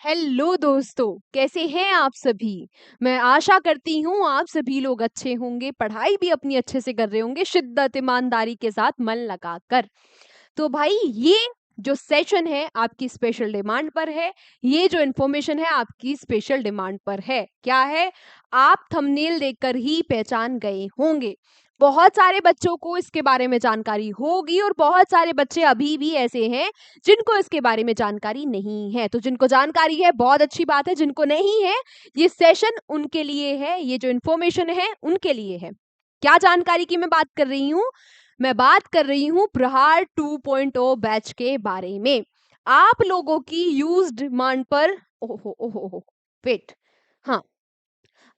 Hello दोस्तों, कैसे हैं आप सभी। मैं आशा करती हूँ आप सभी लोग अच्छे होंगे, पढ़ाई भी अपनी अच्छे से कर रहे होंगे, शिद्दत ईमानदारी के साथ मन लगाकर। तो भाई ये जो सेशन है आपकी स्पेशल डिमांड पर है। ये जो इन्फॉर्मेशन है आपकी स्पेशल डिमांड पर है। क्या है, आप थंबनेल देखकर ही पहचान गए होंगे। बहुत सारे बच्चों को इसके बारे में जानकारी होगी और बहुत सारे बच्चे अभी भी ऐसे हैं जिनको इसके बारे में जानकारी नहीं है। तो जिनको जानकारी है बहुत अच्छी बात है, जिनको नहीं है ये सेशन उनके लिए है, ये जो इन्फॉर्मेशन है उनके लिए है। क्या जानकारी की मैं बात कर रही हूँ, मैं बात कर रही हूँ प्रहार 2.0 बैच के बारे में। आप लोगों की यूज डिमांड पर ओहो ओहो वेट, हाँ,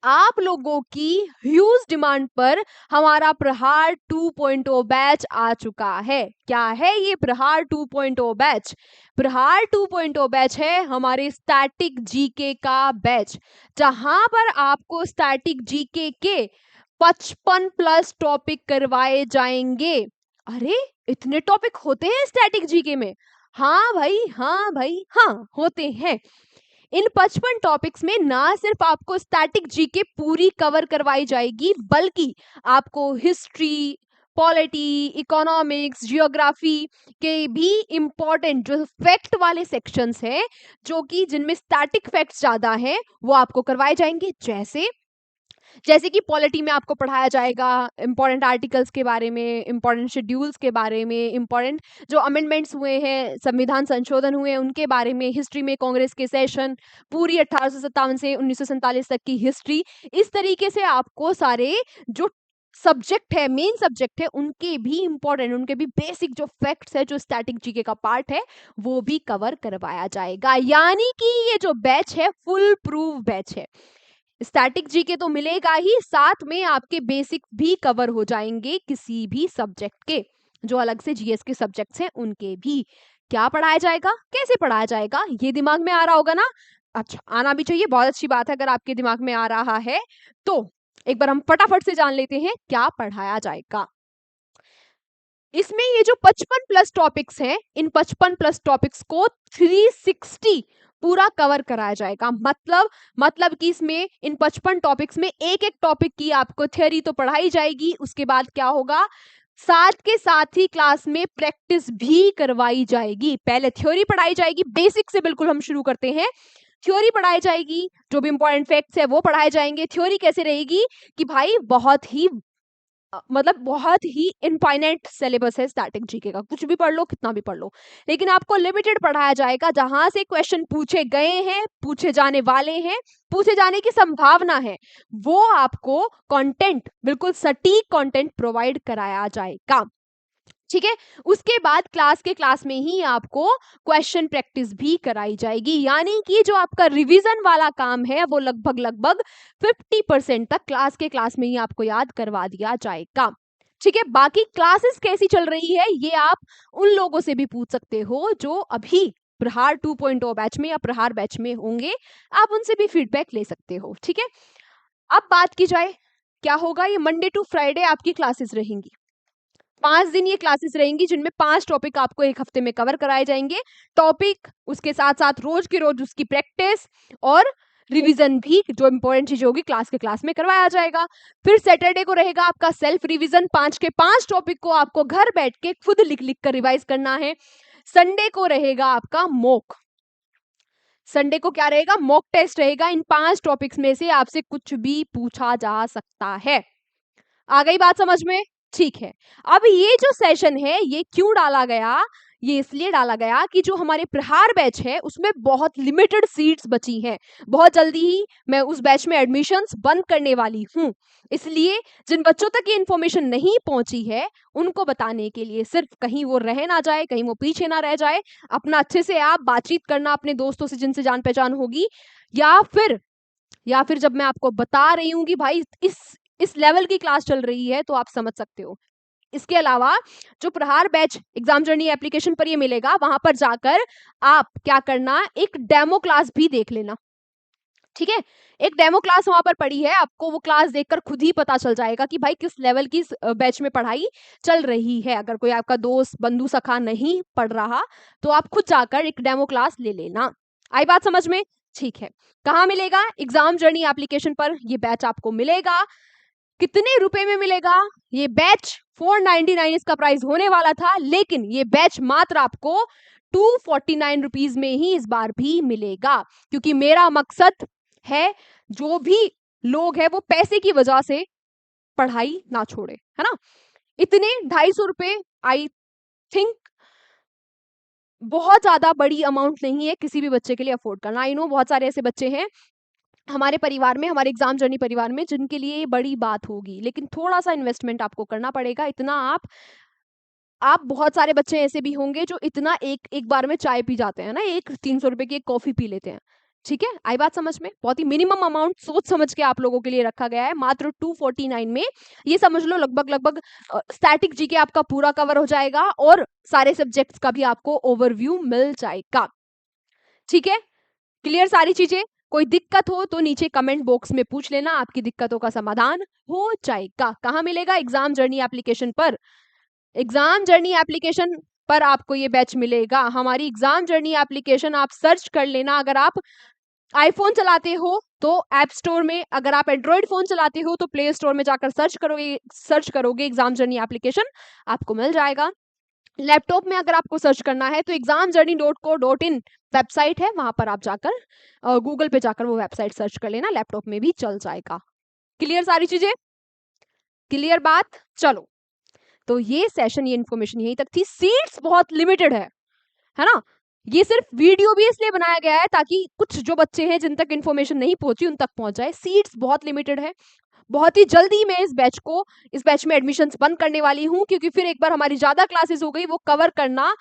आप लोगों की ह्यूज डिमांड पर हमारा प्रहार 2.0 बैच आ चुका है। क्या है ये प्रहार 2.0 बैच? प्रहार 2.0 बैच है हमारे स्टैटिक जीके का बैच, जहां पर आपको स्टैटिक जीके के 55 प्लस टॉपिक करवाए जाएंगे। अरे, इतने टॉपिक होते हैं स्टैटिक जीके में? हाँ भाई, हाँ भाई, हाँ होते हैं। इन 55 टॉपिक्स में ना सिर्फ आपको स्टैटिक जीके पूरी कवर करवाई जाएगी, बल्कि आपको हिस्ट्री, पॉलिटी, इकोनॉमिक्स, जियोग्राफी के भी इम्पोर्टेंट जो फैक्ट वाले सेक्शंस हैं, जो कि जिनमें स्टैटिक फैक्ट्स ज्यादा हैं, वो आपको करवाए जाएंगे। जैसे जैसे कि पॉलिटी में आपको पढ़ाया जाएगा इंपॉर्टेंट आर्टिकल्स के बारे में, इंपॉर्टेंट शेड्यूल्स के बारे में, इंपॉर्टेंट जो अमेंडमेंट्स हुए हैं, संविधान संशोधन हुए हैं उनके बारे में, हिस्ट्री में कांग्रेस के सेशन, पूरी 1857 से 1947 तक की हिस्ट्री। इस तरीके से आपको सारे जो सब्जेक्ट है, मेन सब्जेक्ट है, उनके भी इंपॉर्टेंट, उनके भी बेसिक जो फैक्ट्स है, जो स्टैटिक जीके का पार्ट है, वो भी कवर करवाया जाएगा। यानी कि ये जो बैच है फुल प्रूफ बैच है। स्टैटिक जीके तो मिलेगा ही, साथ में आपके बेसिक भी कवर हो जाएंगे किसी भी सब्जेक्ट के, जो अलग से जीएस के सब्जेक्ट्स हैं उनके भी। क्या पढ़ाया जाएगा, कैसे पढ़ाया जाएगा, ये दिमाग में आ रहा होगा ना। अच्छा, आना भी चाहिए, बहुत अच्छी बात है अगर आपके दिमाग में आ रहा है। तो एक बार हम फटाफट से जान लेते हैं क्या पढ़ाया जाएगा। इसमें ये जो 55 प्लस टॉपिक्स हैं, इन 55 प्लस टॉपिक्स को 360 पूरा कवर कराया जाएगा। मतलब कि इसमें इन 55 टॉपिक्स में एक एक टॉपिक की आपको थ्योरी तो पढ़ाई जाएगी, उसके बाद क्या होगा, साथ के साथ ही क्लास में प्रैक्टिस भी करवाई जाएगी। पहले थ्योरी पढ़ाई जाएगी, बेसिक से बिल्कुल हम शुरू करते हैं। थ्योरी पढ़ाई जाएगी, जो भी इंपॉर्टेंट फैक्ट्स है वो पढ़ाए जाएंगे। थ्योरी कैसे रहेगी कि भाई बहुत ही मतलब बहुत ही इनफाइनाइट सिलेबस है स्टैटिक जीके का, कुछ भी पढ़ लो, कितना भी पढ़ लो, लेकिन आपको लिमिटेड पढ़ाया जाएगा। जहां से क्वेश्चन पूछे गए हैं, पूछे जाने वाले हैं, पूछे जाने की संभावना है, वो आपको कंटेंट, बिल्कुल सटीक कंटेंट प्रोवाइड कराया जाएगा। ठीक है, उसके बाद क्लास में ही आपको क्वेश्चन प्रैक्टिस भी कराई जाएगी। यानी कि जो आपका रिवीजन वाला काम है वो लगभग 50% तक क्लास में ही आपको याद करवा दिया जाएगा। ठीक है, बाकी क्लासेस कैसी चल रही है ये आप उन लोगों से भी पूछ सकते हो जो अभी प्रहार 2.0 बैच में या प्रहार बैच में होंगे, आप उनसे भी फीडबैक ले सकते हो। ठीक है, अब बात की जाए क्या होगा, ये मंडे टू फ्राइडे आपकी क्लासेस रहेंगी। 5 दिन ये क्लासेस रहेंगी, जिनमें 5 टॉपिक आपको एक हफ्ते में कवर कराए जाएंगे। टॉपिक, उसके साथ साथ रोज के रोज उसकी प्रैक्टिस और रिवीजन भी, जो इंपॉर्टेंट चीज होगी क्लास में करवाया जाएगा। फिर सैटरडे को रहेगा आपका सेल्फ रिवीजन, 5 के 5 टॉपिक को आपको घर बैठ के खुद लिख लिख कर रिवाइज करना है। संडे को रहेगा आपका मॉक, संडे को क्या रहेगा, मॉक टेस्ट रहेगा। इन 5 टॉपिक्स में से आपसे कुछ भी पूछा जा सकता है। आ गई बात समझ में? ठीक है, अब ये जो सेशन है ये क्यों डाला गया, ये इसलिए डाला गया कि जो हमारे प्रहार बैच है उसमें बहुत लिमिटेड सीट्स बची हैं। बहुत जल्दी ही मैं उस बैच में एडमिशन्स बंद करने वाली हूँ, इसलिए जिन बच्चों तक ये इन्फॉर्मेशन नहीं पहुंची है उनको बताने के लिए, सिर्फ कहीं वो रह ना जाए, कहीं वो पीछे ना रह जाए, अपना अच्छे से आप बातचीत करना अपने दोस्तों से जिनसे जान पहचान होगी, या फिर जब मैं आपको बता रही हूँ कि भाई इस लेवल की क्लास चल रही है तो आप समझ सकते हो। इसके अलावा जो प्रहार बैच एग्जाम जर्नी एप्लीकेशन पर ये मिलेगा, वहां पर जाकर आप क्या करना, एक डेमो क्लास भी देख लेना। ठीक है, एक डेमो क्लास वहां पर पड़ी है, आपको वो क्लास देखकर खुद ही पता चल जाएगा कि भाई किस लेवल की बैच में पढ़ाई चल रही है। अगर कोई आपका दोस्त, बंधु, सखा नहीं पढ़ रहा तो आप खुद जाकर एक डेमो क्लास ले लेना। आई बात समझ में? ठीक है। कहाँ मिलेगा? एग्जाम जर्नी एप्लीकेशन पर ये बैच आपको मिलेगा। कितने रुपए में मिलेगा? ये बैच 499 इसका प्राइस होने वाला था, लेकिन ये बैच मात्र आपको 249 रुपीज में ही इस बार भी मिलेगा, क्योंकि मेरा मकसद है जो भी लोग हैं वो पैसे की वजह से पढ़ाई ना छोड़े, है ना। इतने 250 रुपए आई थिंक बहुत ज्यादा बड़ी अमाउंट नहीं है किसी भी बच्चे के लिए अफोर्ड करना। आई नो बहुत सारे ऐसे बच्चे हैं हमारे परिवार में, हमारे एग्जाम जर्नी परिवार में, जिनके लिए ये बड़ी बात होगी, लेकिन थोड़ा सा इन्वेस्टमेंट आपको करना पड़ेगा। इतना आप बहुत सारे बच्चे ऐसे भी होंगे जो इतना एक एक बार में चाय पी जाते हैं ना, एक 300 रुपए की एक कॉफी पी लेते हैं। ठीक है, आई बात समझ में? बहुत ही मिनिमम अमाउंट सोच समझ के आप लोगों के लिए रखा गया है, मात्र 249 में। ये समझ लो लगभग लगभग स्टैटिक जीके आपका पूरा कवर हो जाएगा और सारे सब्जेक्ट्स का भी आपको ओवरव्यू मिल जाएगा। ठीक है, क्लियर सारी चीजें? कोई दिक्कत हो तो नीचे कमेंट बॉक्स में पूछ लेना, आपकी दिक्कतों का समाधान हो जाएगा। कहाँ मिलेगा? एग्जाम जर्नी एप्लीकेशन पर। एग्जाम जर्नी एप्लीकेशन पर आपको ये बैच मिलेगा। हमारी एग्जाम जर्नी एप्लीकेशन आप सर्च कर लेना। अगर आप आईफोन चलाते हो तो ऐप स्टोर में, अगर आप एंड्रॉइड फोन चलाते हो तो प्ले स्टोर में जाकर सर्च करोगे एग्जाम जर्नी एप्लीकेशन, आपको मिल जाएगा। लैपटॉप में अगर आपको सर्च करना है तो examjourney.co.in वेबसाइट है, वहां पर आप जाकर गूगल पे जाकर वो वेबसाइट सर्च कर लेना, लैपटॉप में भी चल जाएगा। क्लियर सारी चीजें? क्लियर बात? चलो, तो ये सेशन, ये इन्फॉर्मेशन यहीं तक थी। सीट्स बहुत लिमिटेड है ना। ये सिर्फ वीडियो भी इसलिए बनाया गया है ताकि कुछ जो बच्चे हैं जिन तक इन्फॉर्मेशन नहीं पहुंची उन तक पहुंच जाए। सीट्स बहुत लिमिटेड है। बहुत ही जल्दी मैं इस बैच में एडमिशन्स बंद करने वाली हूँ, क्योंकि फिर एक बार हमारी ज्यादा क्लासेस हो गई वो कवर करना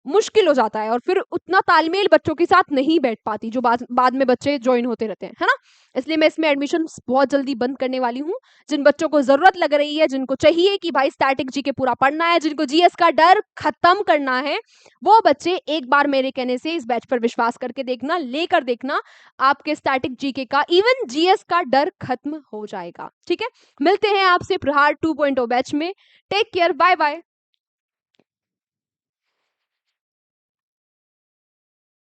मुश्किल हो जाता है और फिर उतना तालमेल बच्चों के साथ नहीं बैठ पाती जो बाद में बच्चे ज्वाइन होते रहते हैं, है ना। इसलिए मैं इसमें एडमिशन बहुत जल्दी बंद करने वाली हूँ। जिन बच्चों को जरूरत लग रही है, जिनको चाहिए कि भाई स्टैटिक जीके पूरा पढ़ना है, जिनको जीएस का डर खत्म करना है, वो बच्चे एक बार मेरे कहने से इस बैच पर विश्वास करके देखना, लेकर देखना, आपके स्टैटिक जीके का, इवन जीएस का डर खत्म हो जाएगा। ठीक है, मिलते हैं आपसे प्रहार 2.0 बैच में। Take care, bye bye.